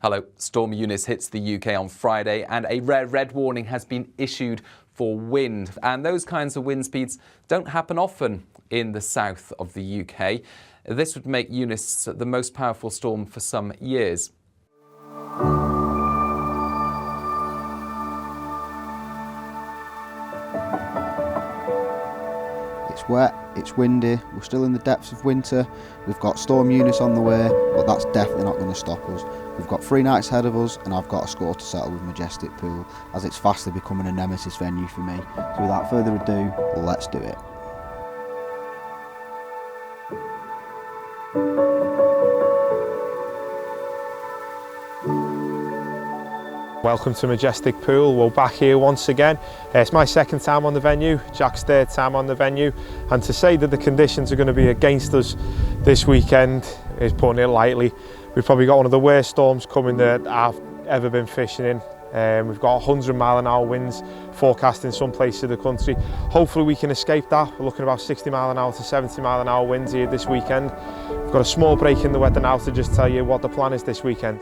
Hello. Storm Eunice hits the UK on Friday and a rare red warning has been issued for wind. And those kinds of wind speeds don't happen often in the south of the UK. This would make Eunice the most powerful storm for some years. It's wet, it's windy, we're still in the depths of winter, we've got Storm Eunice on the way, but that's definitely not going to stop us. We've got 3 nights ahead of us and I've got a score to settle with Majestic Pool, as it's fastly becoming a nemesis venue for me. So without further ado, let's do it. Welcome to Majestic Pool. We're back here once again. It's my second time on the venue, Jack's third time on the venue, and to say that the conditions are going to be against us this weekend is putting it lightly. We've probably got one of the worst storms coming that I've ever been fishing in. We've got 100-mile-an-hour winds forecast in some places of the country. Hopefully we can escape that. We're looking at about 60-mile-an-hour to 70-mile-an-hour winds here this weekend. We've got a small break in the weather now to just tell you what the plan is this weekend.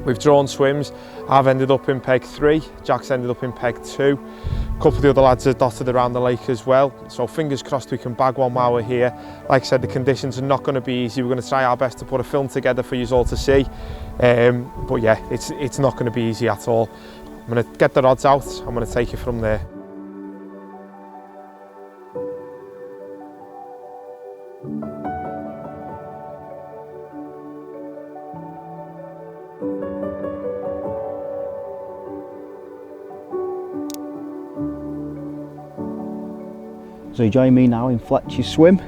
We've drawn swims. I've ended up in peg 3, Jack's ended up in peg 2. A couple of the other lads are dotted around the lake as well, so fingers crossed we can bag one while we're here. Like I said, the conditions are not going to be easy. We're going to try our best to put a film together for you all to see, but yeah, it's not going to be easy at all. I'm going to get the rods out, I'm going to take it from there. So you join me now in Fletcher's swim,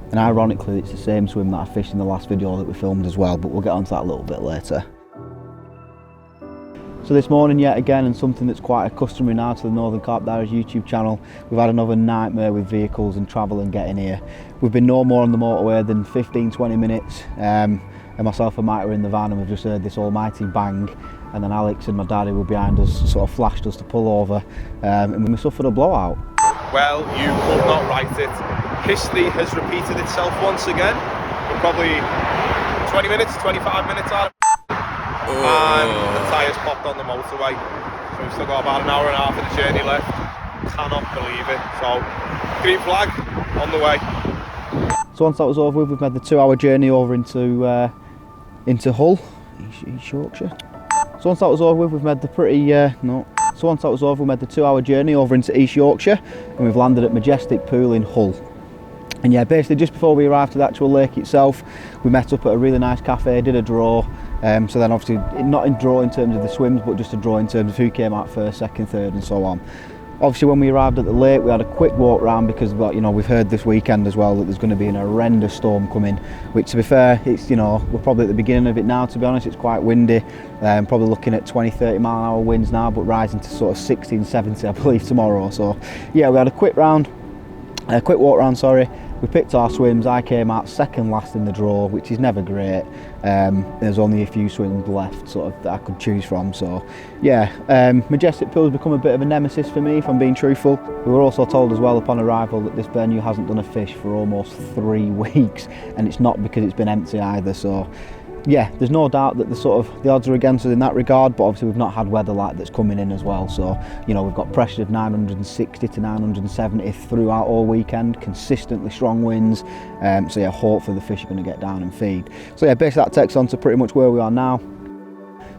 and ironically it's the same swim that I fished in the last video that we filmed as well, but we'll get onto that a little bit later. So this morning yet again, and something that's quite customary now to the Northern Carp Diaries YouTube channel, we've had another nightmare with vehicles and travel and getting here. We've been no more on the motorway than 15-20 minutes, and myself and Mike were in the van and we've just heard this almighty bang, and then Alex and my daddy were behind us, sort of flashed us to pull over, and we suffered a blowout. Well, you could not write it. History has repeated itself once again. We're probably 20 minutes, 25 minutes out. And the tyres popped on the motorway. So we've still got about an hour and a half of the journey left. Cannot believe it. So, green flag, on the way. So once that was over with, we've made the 2-hour journey over into Hull, East Yorkshire. So once that was over with, we've made the So once that was over, we made the 2-hour journey over into East Yorkshire, and we've landed at Majestic Pool in Hull. And yeah, basically just before we arrived to the actual lake itself, we met up at a really nice cafe, did a draw. So then obviously, not in draw in terms of the swims, but just a draw in terms of who came out first, second, third and so on. Obviously when we arrived at the lake, we had a quick walk round because, you know, we've heard this weekend as well that there's going to be an horrendous storm coming, which to be fair, it's, you know, we're probably at the beginning of it now, to be honest. It's quite windy, probably looking at 20-30 mile-an-hour winds now, but rising to sort of 60 and 70 I believe tomorrow. So yeah, we had a quick walk round, sorry. We picked our swims. I came out second last in the draw, which is never great. There's only a few swims left sort of that I could choose from, so yeah, Majestic Pool has become a bit of a nemesis for me, if I'm being truthful. We were also told as well upon arrival that this venue hasn't done a fish for almost 3 weeks, and it's not because it's been empty either, so yeah, there's no doubt that the odds are against us in that regard, but obviously we've not had weather like that's coming in as well. So, you know, we've got pressures of 960 to 970 throughout all weekend, consistently strong winds. So yeah, hopefully the fish are going to get down and feed. So yeah, basically that takes on to pretty much where we are now.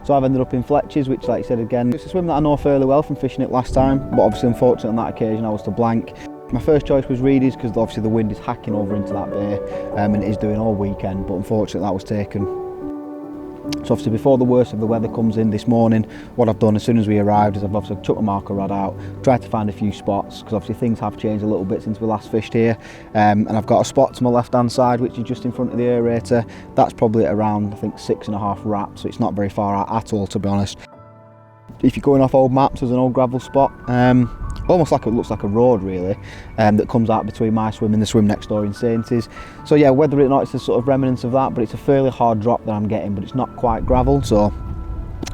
So I've ended up in Fletcher's, which, like I said again, it's a swim that I know fairly well from fishing it last time, but obviously unfortunately on that occasion I was to blank. My first choice was Reedy's because obviously the wind is hacking over into that bay, and it is doing all weekend, but unfortunately that was taken. So obviously before the worst of the weather comes in this morning, what I've done as soon as we arrived is I've obviously took my marker rod out, tried to find a few spots, because obviously things have changed a little bit since we last fished here, and I've got a spot to my left hand side which is just in front of the aerator. That's probably at around, I think, 6.5 wraps, so it's not very far out at all, to be honest. If you're going off old maps, there's an old gravel spot, almost like it looks like a road really, that comes out between my swim and the swim next door in Sainty's. So yeah, whether or not it's a sort of remnants of that, but it's a fairly hard drop that I'm getting, but it's not quite gravel, so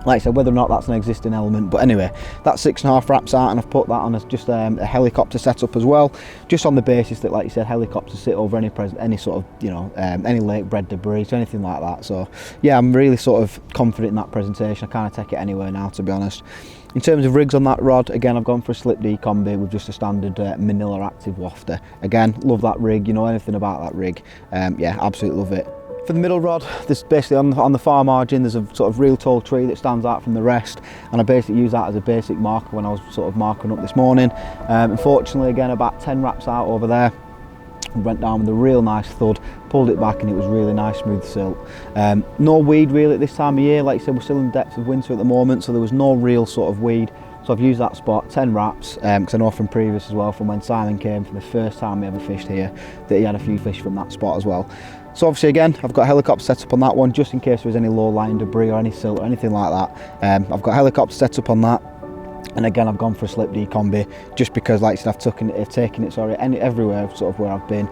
Like I said, whether or not that's an existing element, but anyway, that 6.5 wraps out, and I've put that on as just a helicopter setup as well, just on the basis that, like you said, helicopters sit over any sort of, you know, any lake bred debris, so anything like that. So yeah, I'm really sort of confident in that presentation. I kind of take it anywhere now, to be honest. In terms of rigs on that rod, again, I've gone for a slip D combi with just a standard Manila active wafter. Again, love that rig. You know anything about that rig? Yeah, absolutely love it. For the middle rod, there's basically on the far margin, there's a sort of real tall tree that stands out from the rest, and I basically use that as a basic marker when I was sort of marking up this morning. Unfortunately, again, about 10 wraps out over there, went down with a real nice thud, pulled it back, and it was really nice smooth silt. No weed really at this time of year. Like I said, we're still in the depths of winter at the moment, so there was no real sort of weed. So I've used that spot, 10 wraps, because I know from previous as well, from when Simon came for the first time he ever fished here, that he had a few fish from that spot as well. So obviously again, I've got a helicopter set up on that one, just in case there was any low-lying debris or any silt or anything like that. I've got a helicopter set up on that. And again, I've gone for a slip D combi, just because, like I said, I've taken it everywhere sort of where I've been,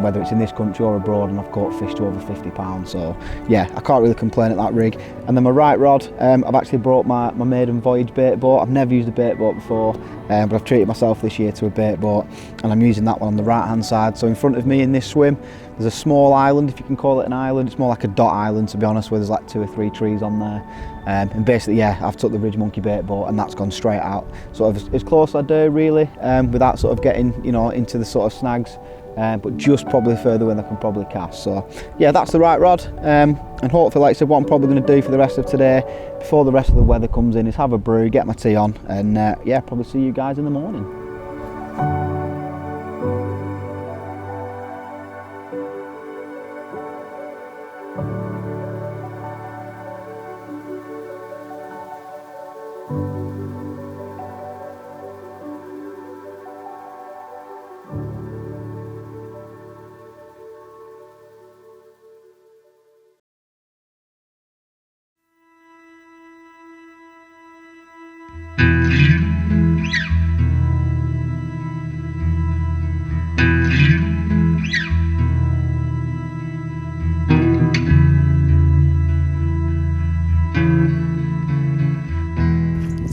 whether it's in this country or abroad, and I've caught fish to over 50 pounds. So yeah, I can't really complain at that rig. And then my right rod, I've actually brought my maiden voyage bait boat. I've never used a bait boat before, but I've treated myself this year to a bait boat, and I'm using that one on the right hand side. So in front of me in this swim, there's a small island, if you can call it an island. It's more like a dot island, to be honest, where there's like 2 or 3 trees on there. And basically, yeah, I've took the Ridge Monkey bait boat, and that's gone straight out. Sort of as close as I do, really, without sort of getting, you know, into the sort of snags, but just probably further than I can probably cast. So yeah, that's the right rod. And hopefully, like I said, what I'm probably going to do for the rest of today, before the rest of the weather comes in, is have a brew, get my tea on, and yeah, probably see you guys in the morning.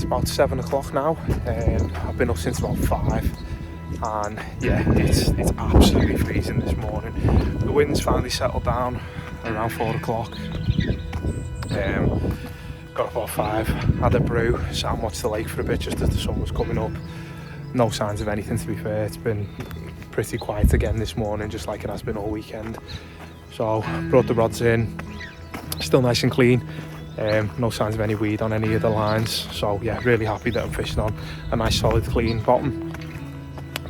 About 7 o'clock now. I've been up since about 5, and yeah, it's absolutely freezing this morning. The wind's finally settled down around 4 o'clock. Got up about 5, had a brew, sat and watched the lake for a bit just as the sun was coming up. No signs of anything, to be fair. It's been pretty quiet again this morning, just like it has been all weekend. So brought the rods in, still nice and clean. No signs of any weed on any of the lines, so yeah, really happy that I'm fishing on a nice solid clean bottom.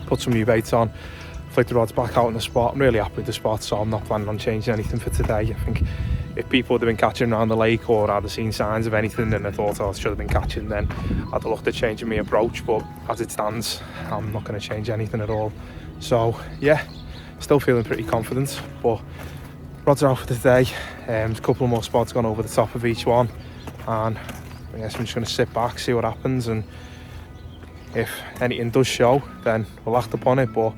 Put some new baits on, flick the rods back out in the spot. I'm really happy with the spot, so I'm not planning on changing anything for today. I think if people would have been catching around the lake, or had seen signs of anything and I thought I should have been catching, then I'd have looked at changing my approach, but as it stands, I'm not going to change anything at all. So yeah, still feeling pretty confident, but rods are out for today. There's a couple more spots gone over the top of each one, and I guess I'm just going to sit back, see what happens, and if anything does show, then we'll act upon it. But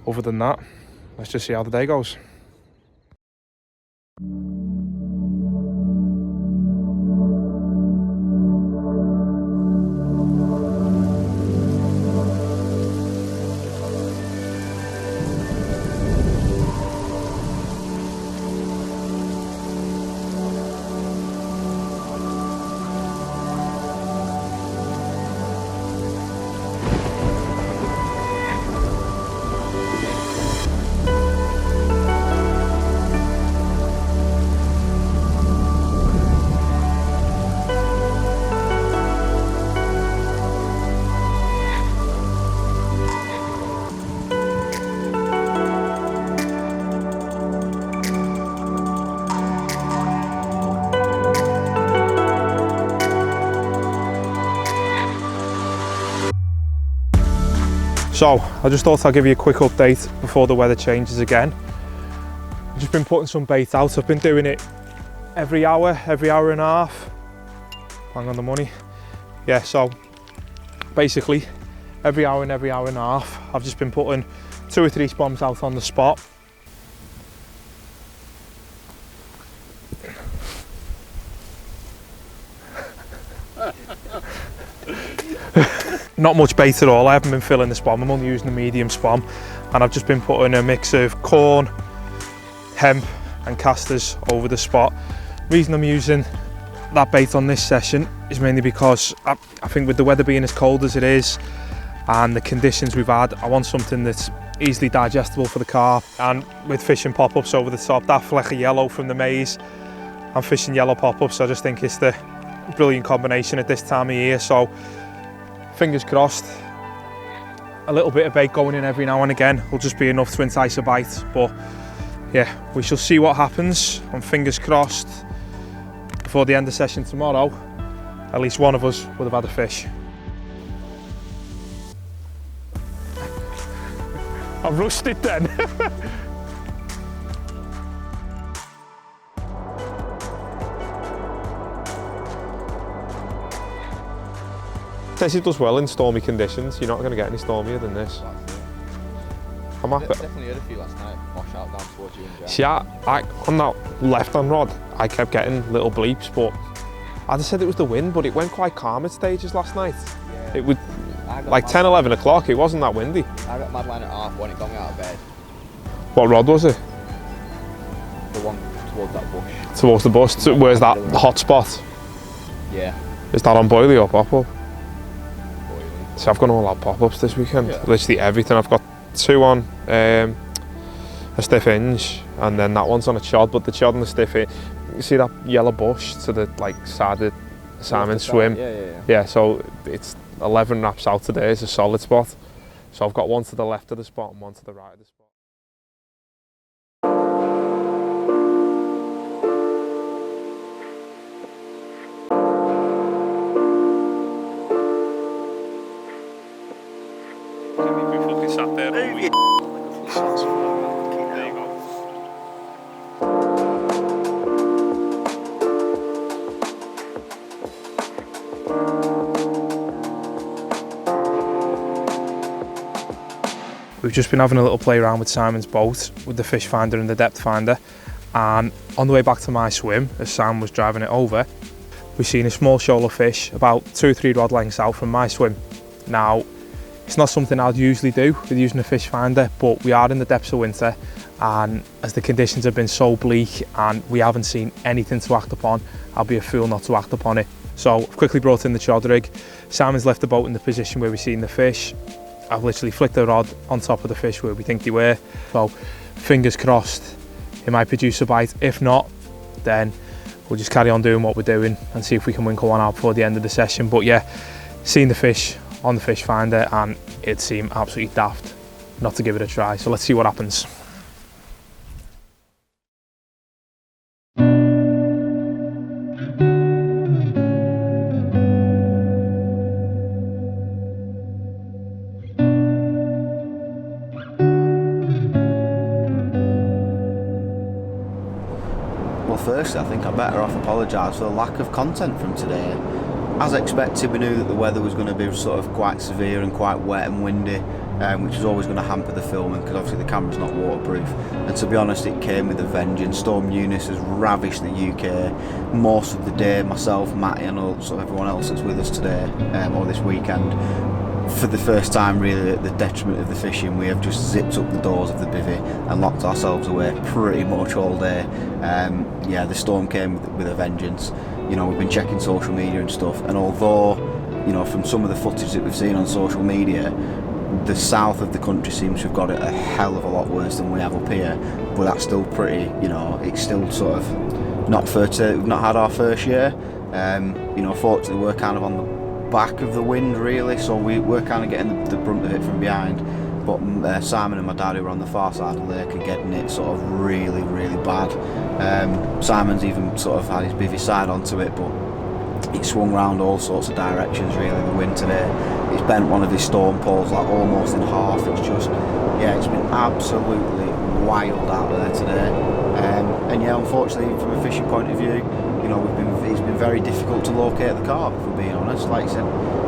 other than that, let's just see how the day goes. So I just thought I'd give you a quick update before the weather changes again. I've just been putting some bait out. I've been doing it every hour and a half. Bang on the money. Yeah, so basically every hour and a half, I've just been putting 2 or 3 bombs out on the spot. not much bait at all. I haven't been filling the spom, I'm only using the medium spom, and I've just been putting a mix of corn, hemp and casters over the spot. Reason I'm using that bait on this session is mainly because I think with the weather being as cold as it is and the conditions we've had, I want something that's easily digestible for the carp. And with fishing pop-ups over the top, that fleck of yellow from the maize, I'm fishing yellow pop-ups, so I just think it's the brilliant combination at this time of year. So fingers crossed, a little bit of bait going in every now and again will just be enough to entice a bite. But yeah, we shall see what happens, and fingers crossed before the end of session tomorrow, at least one of us would have had a fish. I've rushed it then. Says it does well in stormy conditions. You're not going to get any stormier than this. I'm happy. Definitely heard a few last night, wash out down towards you and Jack. See, on that left-hand rod, I kept getting little bleeps, but I just said it was the wind, but it went quite calm at stages last night. Yeah. It would, like 10, 11 o'clock, it wasn't that windy. I got mad line at half when it got me out of bed. What rod was it? The one towards that bush. Towards the bush? Where's that hot spot? Yeah. Is that on boilie or pop-up? Boilie. So I've got all our pop-ups this weekend, yeah. Literally everything. I've got 2 on a stiff hinge, and then that one's on a chod, but the chod and the stiff hinge, you see that yellow bush to the side of salmon swim? Yeah, so it's 11 wraps out today, it's a solid spot. So I've got one to the left of the spot and one to the right of the spot. Sat there all week. There you go. We've just been having a little play around with Simon's boat with the fish finder and the depth finder, and on the way back to my swim, as Sam was driving it over, we've seen a small shoal of fish about 2 or 3 rod lengths out from my swim. Now, it's not something I'd usually do with using a fish finder, but we are in the depths of winter, and as the conditions have been so bleak and we haven't seen anything to act upon, I'll be a fool not to act upon it. So I've quickly brought in the chod rig. Simon's left the boat in the position where we've seen the fish. I've literally flicked the rod on top of the fish where we think they were. So fingers crossed, it might produce a bite. If not, then we'll just carry on doing what we're doing and see if we can winkle one out before the end of the session. But yeah, seeing the fish on the fish finder, and it seemed absolutely daft not to give it a try. So let's see what happens. Well, firstly, I think I'm better off apologise for the lack of content from today. As expected, we knew that the weather was going to be sort of quite severe and quite wet and windy, which is always going to hamper the filming because obviously the camera's not waterproof. And to be honest, it came with a vengeance. Storm Eunice has ravished the UK most of the day. Myself, Matty, and also everyone else that's with us today or this weekend. For the first time, really, at the detriment of the fishing, we have just zipped up the doors of the bivvy and locked ourselves away pretty much all day. Yeah, the storm came with a vengeance. You know, we've been checking social media and stuff, and although, you know, from some of the footage that we've seen on social media, the south of the country seems to have got it a hell of a lot worse than we have up here, but that's still pretty, you know, it's still sort of not fair to, we've not had our first year. You know, fortunately we're kind of on the back of the wind really, so we're kind of getting the brunt of it from behind. But Simon and my dad, who were on the far side of the lake, are getting it sort of really, really bad. Simon's even sort of had his bivvy side onto it, but it swung round all sorts of directions really, the wind today. It's bent one of his storm poles like almost in half. It's just, yeah, it's been absolutely wild out there today. And yeah, unfortunately from a fishing point of view, you know, it's been very difficult to locate the carp, if we're being honest. Like I said,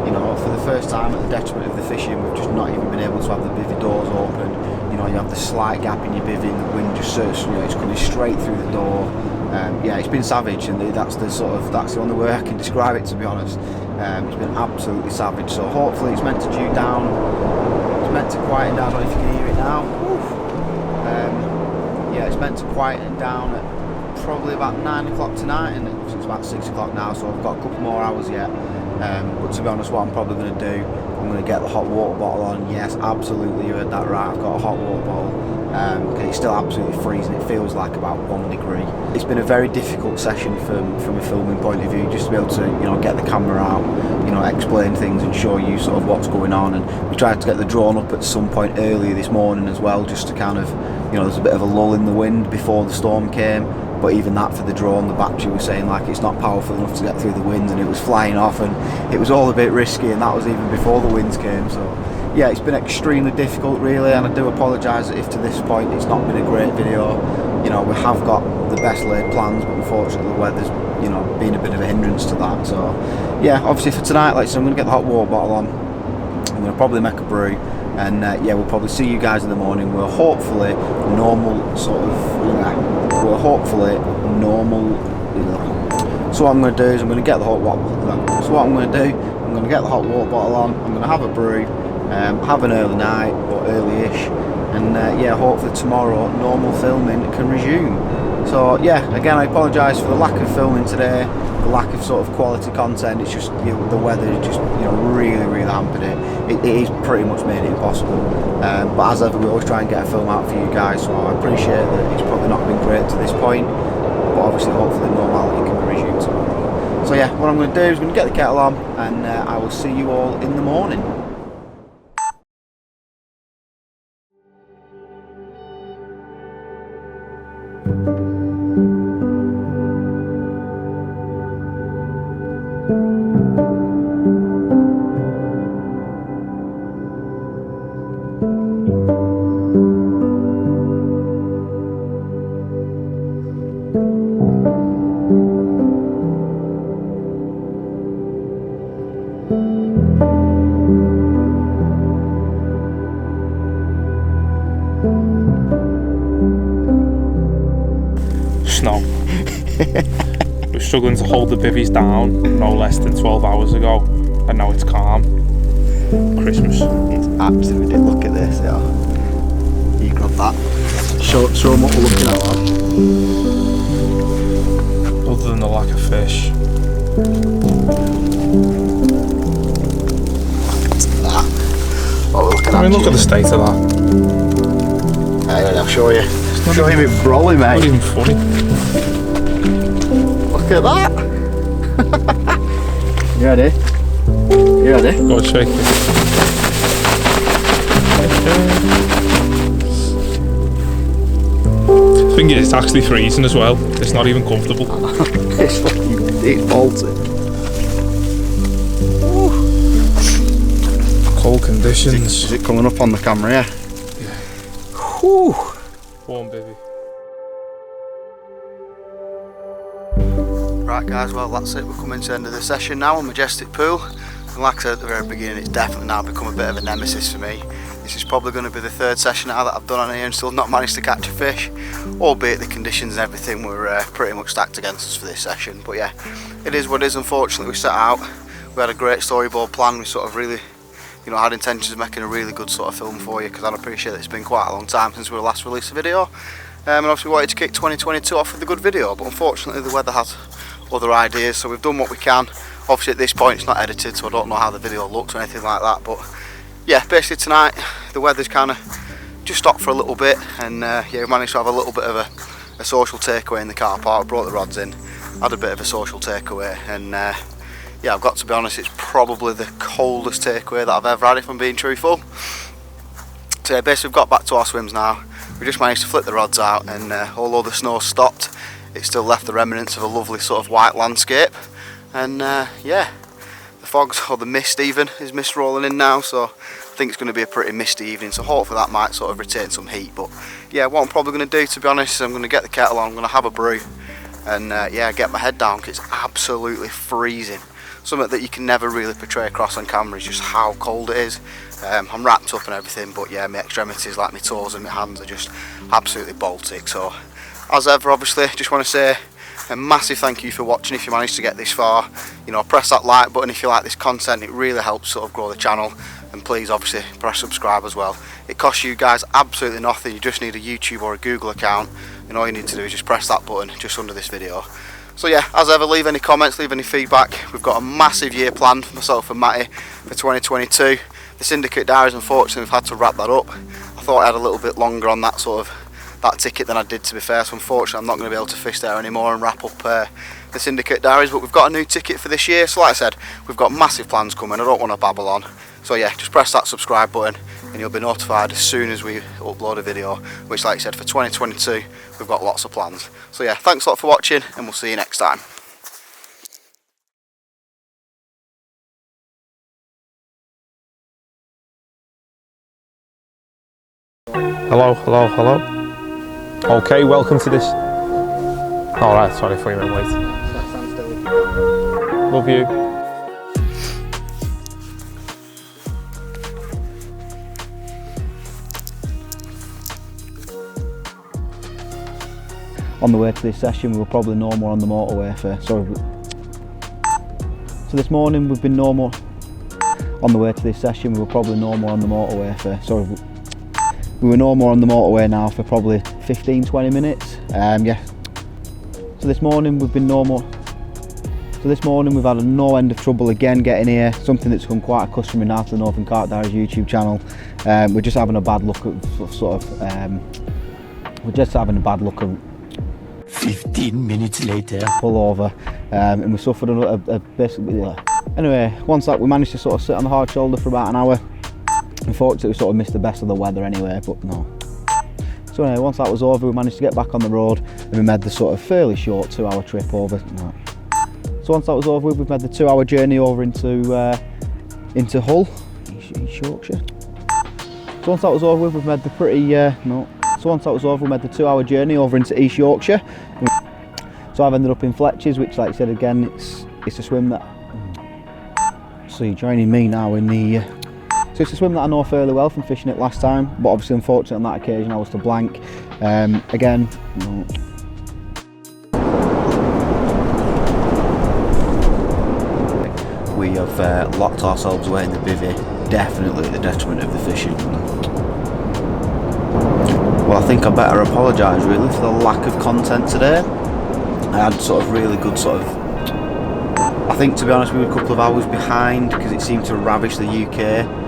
you know, for the first time at the detriment of the fishing, we've just not even been able to have the bivvy doors open. You know, you have the slight gap in your bivvy and the wind just, you know, it's coming straight through the door. yeah, it's been savage, and that's the only way I can describe it, to be honest. It's been absolutely savage. So hopefully it's meant to dew down. It's meant to quieten down. I don't know if you can hear it now. Yeah, it's meant to quieten down at probably about 9 o'clock tonight, and it's about 6 o'clock now, so I've got a couple more hours yet. But to be honest, what I'm probably going to do, I'm going to get the hot water bottle on. Yes, absolutely, you heard that right, I've got a hot water bottle. Okay, it's still absolutely freezing. It feels like about 1 degree. It's been a very difficult session from a filming point of view, just to be able to, you know, get the camera out, you know, explain things and show you sort of what's going on. And we tried to get the drone up at some point earlier this morning as well, just to kind of, you know, there's a bit of a lull in the wind before the storm came. But even that, for the drone, the battery was saying like it's not powerful enough to get through the winds, and it was flying off, and it was all a bit risky, and that was even before the winds came. So yeah, it's been extremely difficult really, and I do apologise if to this point it's not been a great video. You know, we have got the best laid plans, but unfortunately the weather's, you know, been a bit of a hindrance to that. So yeah, obviously for tonight, like I said, I'm going to get the hot water bottle on. I'm going to probably make a brew, and yeah, we'll probably see you guys in the morning. We're hopefully normal sort of, we're hopefully normal. So what I'm going to do is I'm going to get the hot water. So what I'm going to do, I'm going to get the hot water bottle on. I'm going to have a brew, have an early night or early-ish, and yeah, hopefully tomorrow normal filming can resume. So yeah, again, I apologise for the lack of filming today, the lack of sort of quality content. It's just, you know, the weather just, you know, really hampered it. It is pretty much made it impossible. But as ever, we always try and get a film out for you guys, so I appreciate that it's probably not been great to this point, but obviously hopefully normality can be resumed tomorrow. So yeah, what I'm going to do is I'm going to get the kettle on, and I will see you all in the morning. Snow. We were struggling to hold the bivvies down no less than 12 hours ago, and now it's calm. Christmas. It's absolutely, look at this, yeah. You grab that. Show them what we're looking at, lad. Other than the lack of fish. That. What we're looking at. I mean, look at the state of that. I'll show you. It's not even brolly, mate. Not even funny. Look at that. You ready? You ready? Go on, shake it. The thing is, it's actually freezing as well. It's not even comfortable. It's bolted. Cold conditions. Is it coming up on the camera, yeah? Yeah. Whew. Warm bivvy. Right guys, well that's it, we're coming to the end of the session now on Majestic Pool, and like I said at the very beginning, it's definitely now become a bit of a nemesis for me. This is probably going to be the third session now that I've done on here and still not managed to catch a fish, albeit the conditions and everything were pretty much stacked against us for this session. But yeah, it is what it is. Unfortunately we set out, we had a great storyboard plan, we sort of really, you know, had intentions of making a really good sort of film for you, because I appreciate that it's been quite a long time since we last released a video, and obviously wanted to kick 2022 off with a good video, but unfortunately the weather has other ideas, so we've done what we can. Obviously at this point it's not edited, so I don't know how the video looks or anything like that, but yeah, basically tonight the weather's kind of just stopped for a little bit, and yeah, we managed to have a little bit of a social takeaway in the car park. Brought the rods in, had a bit of a social takeaway, and yeah, I've got to be honest, it's probably the coldest takeaway that I've ever had, if I'm being truthful. So yeah, basically we've got back to our swims now. We just managed to flip the rods out, and although the snow stopped, it still left the remnants of a lovely sort of white landscape. And yeah, the fogs, or the mist even, is mist rolling in now, so I think it's going to be a pretty misty evening, so hopefully that might sort of retain some heat. But yeah, what I'm probably going to do, to be honest, is I'm going to get the kettle on, I'm going to have a brew, and yeah, get my head down, because it's absolutely freezing. Something that you can never really portray across on camera is just how cold it is. I'm wrapped up and everything, but yeah, my extremities, like my toes and my hands, are just absolutely Baltic. So as ever, obviously, just want to say a massive thank you for watching. If you managed to get this far, you know, press that like button if you like this content. It really helps sort of grow the channel, and please obviously press subscribe as well. It costs you guys absolutely nothing. You just need a YouTube or a Google account, and all you need to do is just press that button just under this video. So yeah, as ever, leave any comments, leave any feedback. We've got a massive year planned for myself and Matty for 2022. The Syndicate Diaries, unfortunately, we've had to wrap that up. I thought I had a little bit longer on that that ticket than I did, to be fair, so unfortunately I'm not going to be able to fish there anymore and wrap up the Syndicate Diaries, but we've got a new ticket for this year. So like I said, we've got massive plans coming. I don't want to babble on. So yeah, just press that subscribe button and you'll be notified as soon as we upload a video, which, like I said, for 2022 we've got lots of plans. So yeah, thanks a lot for watching, and we'll see you next time. Hello, hello, hello. Okay, welcome to this. Alright, sorry for you, man, wait. Love you. On the way to this session, we were probably no more on the motorway for, so this morning we've been no more. On the way to this session, we were probably no more on the motorway for, we were no more on the motorway now for probably 15-20 minutes. Yeah. So this morning we've been no more. So this morning we've had no end of trouble again getting here. Something that's become quite accustomed now to the Northern Carp Diaries YouTube channel. We're just having a bad look at we're just having a bad look at 15 minutes later. Pull over, and we suffered a basically. Anyway, once that we managed to sort of sit on the hard shoulder for about an hour. Unfortunately, we sort of missed the best of the weather anyway, but no. So anyway, once that was over, we managed to get back on the road, and we made the sort of fairly short 2-hour trip over. No. So once that was over, we've made the 2-hour journey over into Hull, East Yorkshire. So once that was over, we've made the So once that was over, we made the 2-hour journey over into East Yorkshire. So I've ended up in Fletcher's, which, like I said again, it's a swim that. So you're joining me now in the. So it's a swim that I know fairly well from fishing it last time, but obviously unfortunately on that occasion I was to blank. Again, no. We have locked ourselves away in the bivvy, definitely at the detriment of the fishing. Well, I think I better apologise really for the lack of content today. I had sort of really good I think, to be honest, we were a couple of hours behind because it seemed to ravish the UK.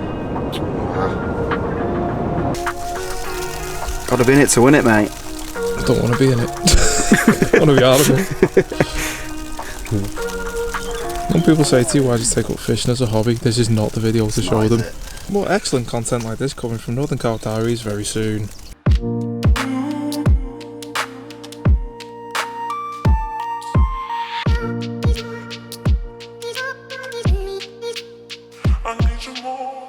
Gotta be in it to win it, mate. I don't want to be in it. I want to be out of it. When people say to you, why did you take up fishing as a hobby? This is not the video to show them. More excellent content like this coming from Northern Carp Diaries very soon. I need you more.